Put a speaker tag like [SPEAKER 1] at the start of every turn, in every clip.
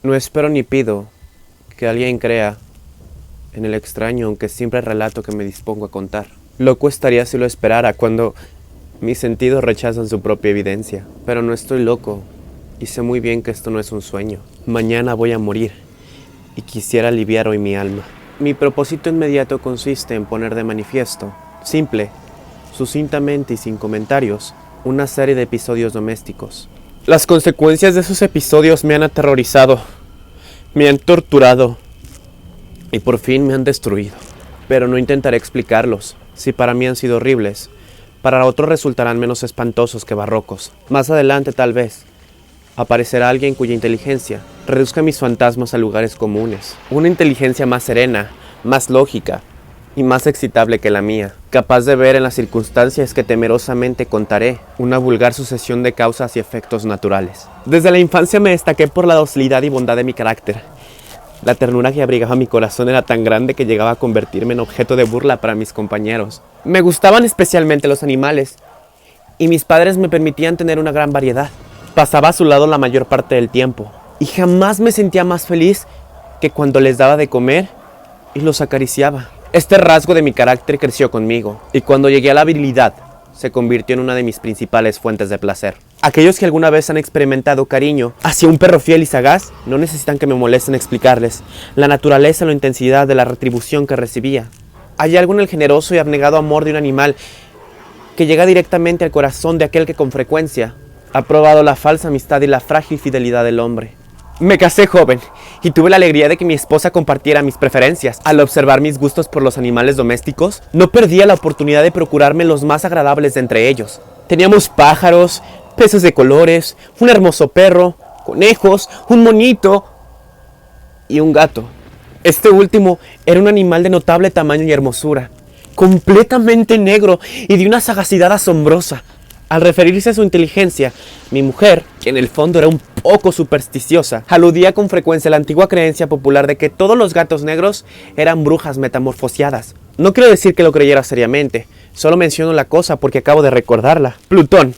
[SPEAKER 1] No espero ni pido que alguien crea en el extraño, aunque siempre relato que me dispongo a contar. Loco estaría si lo esperara cuando mis sentidos rechazan su propia evidencia. Pero no estoy loco y sé muy bien que esto no es un sueño. Mañana voy a morir y quisiera aliviar hoy mi alma. Mi propósito inmediato consiste en poner de manifiesto, simple, sucintamente y sin comentarios, una serie de episodios domésticos. Las consecuencias de esos episodios me han aterrorizado, me han torturado y por fin me han destruido. Pero no intentaré explicarlos. Si para mí han sido horribles, para otros resultarán menos espantosos que barrocos. Más adelante, tal vez, aparecerá alguien cuya inteligencia reduzca mis fantasmas a lugares comunes. Una inteligencia más serena, más lógica y más excitable que la mía, capaz de ver en las circunstancias que temerosamente contaré una vulgar sucesión de causas y efectos naturales. Desde la infancia me destaqué por la docilidad y bondad de mi carácter. La ternura que abrigaba mi corazón era tan grande que llegaba a convertirme en objeto de burla para mis compañeros. Me gustaban especialmente los animales, y mis padres me permitían tener una gran variedad. Pasaba a su lado la mayor parte del tiempo, y jamás me sentía más feliz que cuando les daba de comer y los acariciaba. Este rasgo de mi carácter creció conmigo, y cuando llegué a la virilidad, se convirtió en una de mis principales fuentes de placer. Aquellos que alguna vez han experimentado cariño hacia un perro fiel y sagaz, no necesitan que me molesten explicarles la naturaleza o la intensidad de la retribución que recibía. Hay algo en el generoso y abnegado amor de un animal que llega directamente al corazón de aquel que con frecuencia ha probado la falsa amistad y la frágil fidelidad del hombre. Me casé joven y tuve la alegría de que mi esposa compartiera mis preferencias. Al observar mis gustos por los animales domésticos, no perdía la oportunidad de procurarme los más agradables de entre ellos. Teníamos pájaros, peces de colores, un hermoso perro, conejos, un monito y un gato. Este último era un animal de notable tamaño y hermosura, completamente negro y de una sagacidad asombrosa. Al referirse a su inteligencia, mi mujer, que en el fondo era un poco supersticiosa, aludía con frecuencia a la antigua creencia popular de que todos los gatos negros eran brujas metamorfoseadas. No quiero decir que lo creyera seriamente, solo menciono la cosa porque acabo de recordarla. Plutón,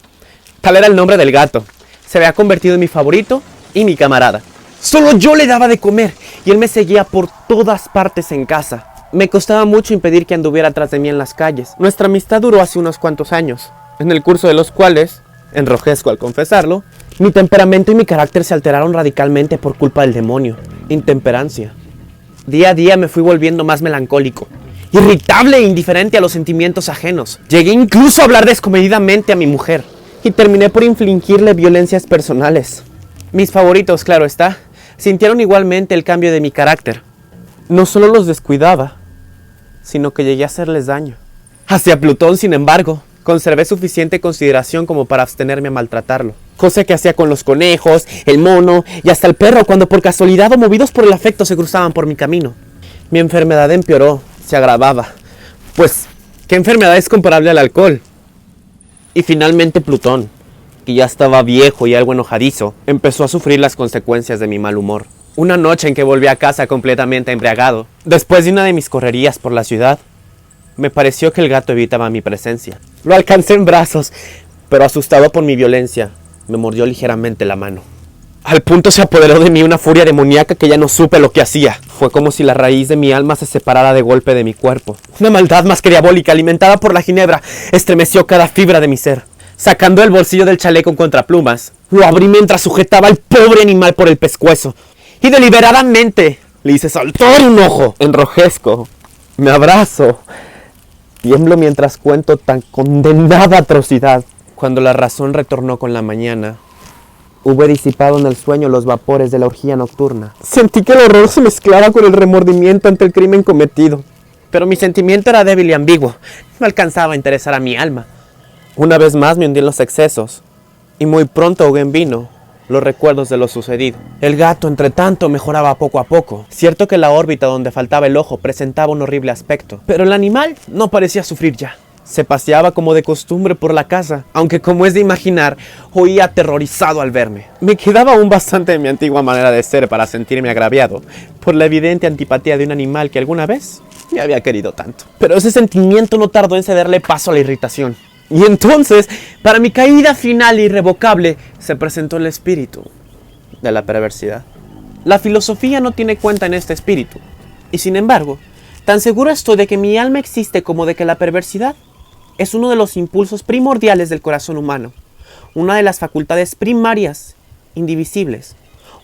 [SPEAKER 1] tal era el nombre del gato, se había convertido en mi favorito y mi camarada. Solo yo le daba de comer y él me seguía por todas partes en casa. Me costaba mucho impedir que anduviera atrás de mí en las calles. Nuestra amistad duró hace unos cuantos años, en el curso de los cuales, enrojezco al confesarlo, mi temperamento y mi carácter se alteraron radicalmente por culpa del demonio, intemperancia. Día a día me fui volviendo más melancólico, irritable e indiferente a los sentimientos ajenos. Llegué incluso a hablar descomedidamente a mi mujer y terminé por infligirle violencias personales. Mis favoritos, claro está, sintieron igualmente el cambio de mi carácter. No solo los descuidaba, sino que llegué a hacerles daño. Hacia Plutón, sin embargo, conservé suficiente consideración como para abstenerme a maltratarlo. Cosa que hacía con los conejos, el mono y hasta el perro cuando por casualidad o movidos por el afecto se cruzaban por mi camino. Mi enfermedad empeoró, se agravaba. Pues, ¿qué enfermedad es comparable al alcohol? Y finalmente Plutón, que ya estaba viejo y algo enojadizo, empezó a sufrir las consecuencias de mi mal humor. Una noche en que volví a casa completamente embriagado, después de una de mis correrías por la ciudad, me pareció que el gato evitaba mi presencia. Lo alcancé en brazos, pero asustado por mi violencia, me mordió ligeramente la mano. Al punto se apoderó de mí una furia demoníaca que ya no supe lo que hacía. Fue como si la raíz de mi alma se separara de golpe de mi cuerpo. Una maldad más que diabólica, alimentada por la ginebra, estremeció cada fibra de mi ser. Sacando el bolsillo del chaleco contra plumas, lo abrí mientras sujetaba al pobre animal por el pescuezo. Y deliberadamente le hice saltar un ojo. Enrojezco, me abrazo. Tiemblo mientras cuento tan condenada atrocidad. Cuando la razón retornó con la mañana, hube disipado en el sueño los vapores de la orgía nocturna. Sentí que el horror se mezclaba con el remordimiento ante el crimen cometido. Pero mi sentimiento era débil y ambiguo. No alcanzaba a interesar a mi alma. Una vez más me hundí en los excesos, y muy pronto ahogué en vino los recuerdos de lo sucedido. El gato, entre tanto, mejoraba poco a poco. Cierto que la órbita donde faltaba el ojo presentaba un horrible aspecto, pero el animal no parecía sufrir ya. Se paseaba como de costumbre por la casa, aunque como es de imaginar, oía aterrorizado al verme. Me quedaba aún bastante de mi antigua manera de ser para sentirme agraviado por la evidente antipatía de un animal que alguna vez me había querido tanto. Pero ese sentimiento no tardó en cederle paso a la irritación. Y entonces, para mi caída final e irrevocable, se presentó el espíritu de la perversidad. La filosofía no tiene cuenta en este espíritu, y sin embargo, tan seguro estoy de que mi alma existe como de que la perversidad es uno de los impulsos primordiales del corazón humano, una de las facultades primarias, indivisibles,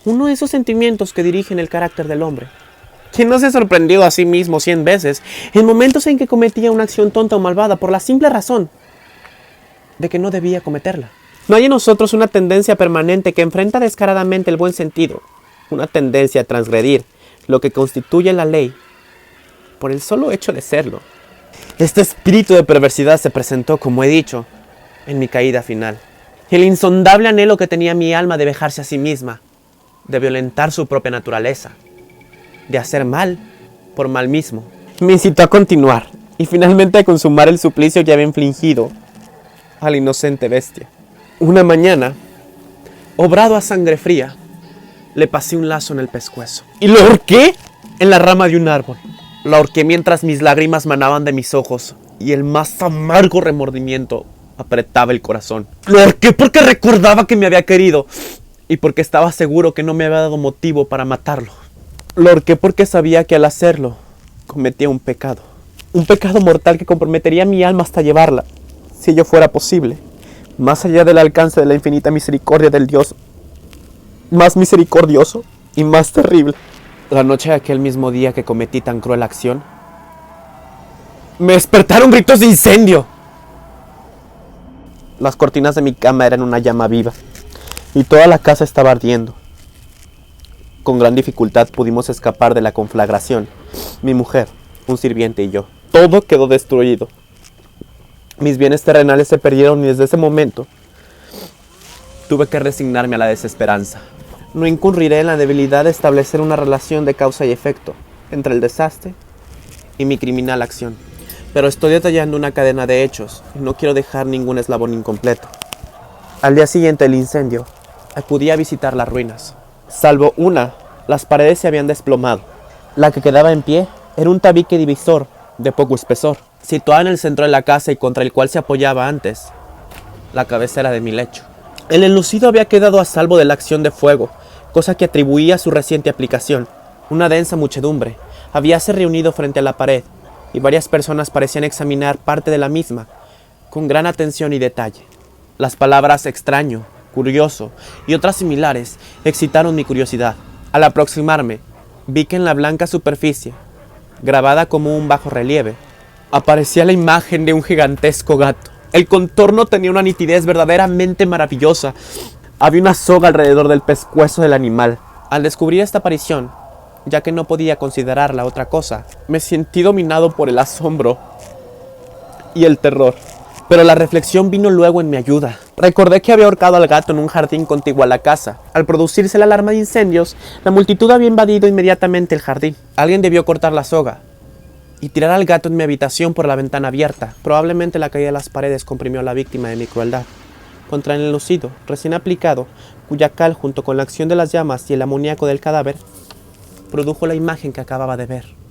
[SPEAKER 1] uno de esos sentimientos que dirigen el carácter del hombre. ¿Quién no se ha sorprendido a sí mismo 100 veces en momentos en que cometía una acción tonta o malvada por la simple razón de que no debía cometerla? No hay en nosotros una tendencia permanente que enfrenta descaradamente el buen sentido, una tendencia a transgredir lo que constituye la ley por el solo hecho de serlo. Este espíritu de perversidad se presentó, como he dicho, en mi caída final. El insondable anhelo que tenía mi alma de vejarse a sí misma, de violentar su propia naturaleza, de hacer mal por mal mismo, me incitó a continuar y finalmente a consumar el suplicio que había infligido a la inocente bestia. Una mañana, obrado a sangre fría, le pasé un lazo en el pescuezo y lo ahorqué en la rama de un árbol. Lo ahorqué mientras mis lágrimas manaban de mis ojos y el más amargo remordimiento apretaba el corazón. Lo ahorqué porque recordaba que me había querido y porque estaba seguro que no me había dado motivo para matarlo. Lo ahorqué porque sabía que al hacerlo cometía un pecado mortal que comprometería mi alma hasta llevarla, si ello fuera posible, más allá del alcance de la infinita misericordia del Dios más misericordioso y más terrible. La noche de aquel mismo día que cometí tan cruel acción, me despertaron gritos de incendio. Las cortinas de mi cama eran una llama viva y toda la casa estaba ardiendo. Con gran dificultad pudimos escapar de la conflagración, mi mujer, un sirviente y yo. Todo quedó destruido. Mis bienes terrenales se perdieron y desde ese momento tuve que resignarme a la desesperanza. No incurriré en la debilidad de establecer una relación de causa y efecto entre el desastre y mi criminal acción, pero estoy detallando una cadena de hechos y no quiero dejar ningún eslabón incompleto. Al día siguiente del incendio, acudí a visitar las ruinas. Salvo una, las paredes se habían desplomado. La que quedaba en pie era un tabique divisor de poco espesor, situado en el centro de la casa y contra el cual se apoyaba antes la cabecera de mi lecho. El enlucido había quedado a salvo de la acción de fuego, cosa que atribuía a su reciente aplicación. Una densa muchedumbre habíase reunido frente a la pared y varias personas parecían examinar parte de la misma con gran atención y detalle. Las palabras extraño, curioso y otras similares excitaron mi curiosidad. Al aproximarme, vi que en la blanca superficie, grabada como un bajo relieve, aparecía la imagen de un gigantesco gato. El contorno tenía una nitidez verdaderamente maravillosa. Había una soga alrededor del pescuezo del animal. Al descubrir esta aparición, ya que no podía considerarla otra cosa, me sentí dominado por el asombro y el terror. Pero la reflexión vino luego en mi ayuda. Recordé que había ahorcado al gato en un jardín contiguo a la casa. Al producirse la alarma de incendios, la multitud había invadido inmediatamente el jardín. Alguien debió cortar la soga y tirar al gato en mi habitación por la ventana abierta. Probablemente la caída de las paredes comprimió a la víctima de mi crueldad. Contra el enlucido, recién aplicado, cuya cal junto con la acción de las llamas y el amoníaco del cadáver, produjo la imagen que acababa de ver.